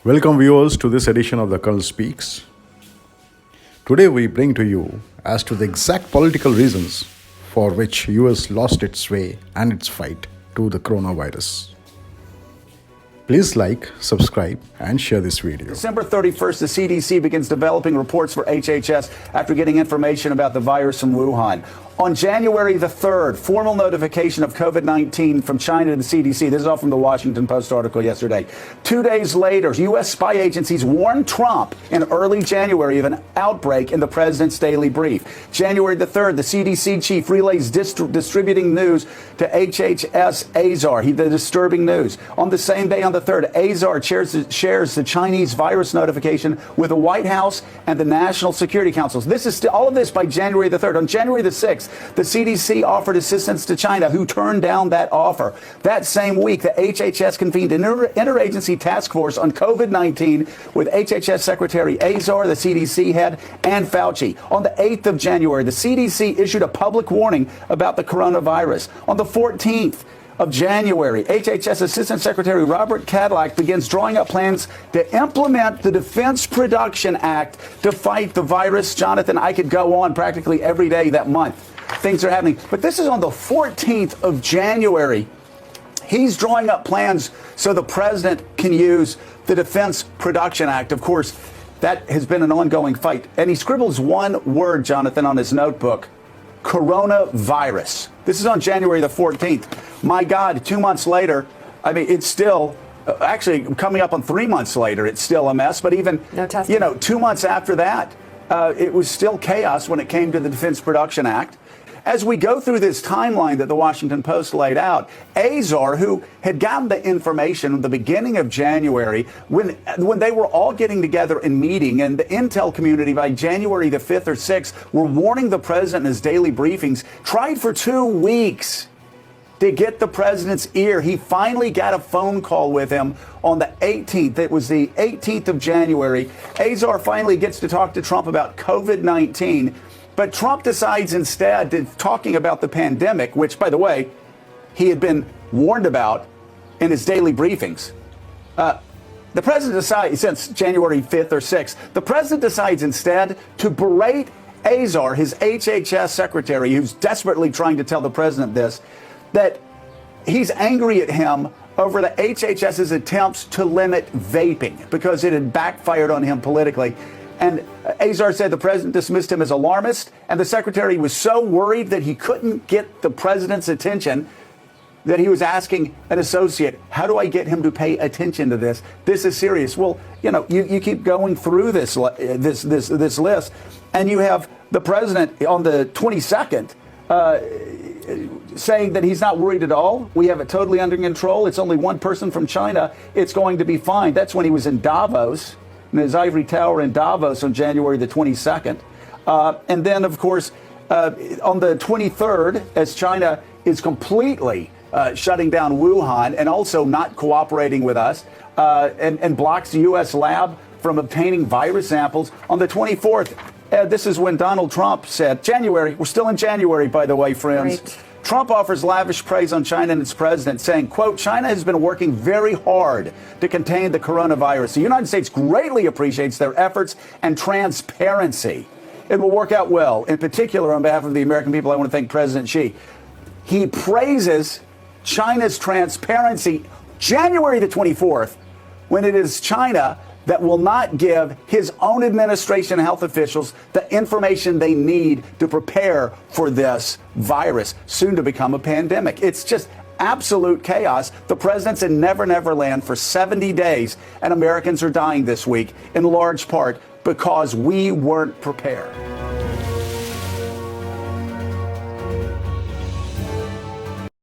Welcome viewers to this edition of The Colonel Speaks. Today we bring to you as to the exact political reasons for which US lost its way and its fight to the coronavirus. Please like, subscribe and share this video. December 31st, the CDC begins developing reports for HHS after getting information about the virus from Wuhan. On January the 3rd, formal notification of COVID-19 from China to the CDC. This is all from the Washington Post article yesterday. 2 days later, U.S. spy agencies warned Trump in early January of an outbreak in the president's daily brief. January the 3rd, the CDC chief relays distributing news to HHS Azar. The disturbing news. On the same day, on the 3rd, Azar shares the Chinese virus notification with the White House and the National Security Council. This is all of this by January the 3rd. On January the 6th, the CDC offered assistance to China, who turned down that offer. That same week, the HHS convened an interagency task force on COVID-19 with HHS Secretary Azar, the CDC head, and Fauci. On the 8th of January, the CDC issued a public warning about the coronavirus. On the 14th of January, HHS Assistant Secretary Robert Cadillac begins drawing up plans to implement the Defense Production Act to fight the virus. Jonathan, I could go on practically every day that month. Things are happening. But this is on the 14th of January. He's drawing up plans so the president can use the Defense Production Act. Of course, that has been an ongoing fight. And he scribbles one word, Jonathan, on his notebook: coronavirus. This is on January the 14th. My God, 2 months later, I mean, it's still, actually coming up on 3 months later, it's still a mess. But even, 2 months after that, it was still chaos when it came to the Defense Production Act. As we go through this timeline that the Washington Post laid out, Azar, who had gotten the information at the beginning of January, when they were all getting together and meeting, and the intel community by January the 5th or 6th were warning the president in his daily briefings, tried for 2 weeks to get the president's ear. He finally got a phone call with him on the 18th. It was the 18th of January. Azar finally gets to talk to Trump about COVID-19. But Trump decides instead to talking about the pandemic, which, by the way, he had been warned about in his daily briefings. The president decides, since January 5th or 6th, the president decides instead to berate Azar, his HHS secretary, who's desperately trying to tell the president this, that he's angry at him over the HHS's attempts to limit vaping because it had backfired on him politically. And Azar said the president dismissed him as alarmist, and the secretary was so worried that he couldn't get the president's attention that he was asking an associate, how do I get him to pay attention to this? This is serious. Well, you keep going through this list, and you have the president on the 22nd saying that he's not worried at all. We have it totally under control. It's only one person from China. It's going to be fine. That's when he was in Davos, in his ivory tower in Davos on January the 22nd. And then, of course, on the 23rd, as China is completely shutting down Wuhan and also not cooperating with us and blocks the U.S. lab from obtaining virus samples. On the 24th, this is when Donald Trump said, January, we're still in January, by the way, friends. Right. Trump offers lavish praise on China and its president, saying, quote, China has been working very hard to contain the coronavirus. The United States greatly appreciates their efforts and transparency. It will work out well. In particular, on behalf of the American people, I want to thank President Xi. He praises China's transparency January the 24th, when it is China that will not give his own administration and health officials the information they need to prepare for this virus, soon to become a pandemic. It's just absolute chaos. The president's in Never Never Land for 70 days, and Americans are dying this week, in large part because we weren't prepared.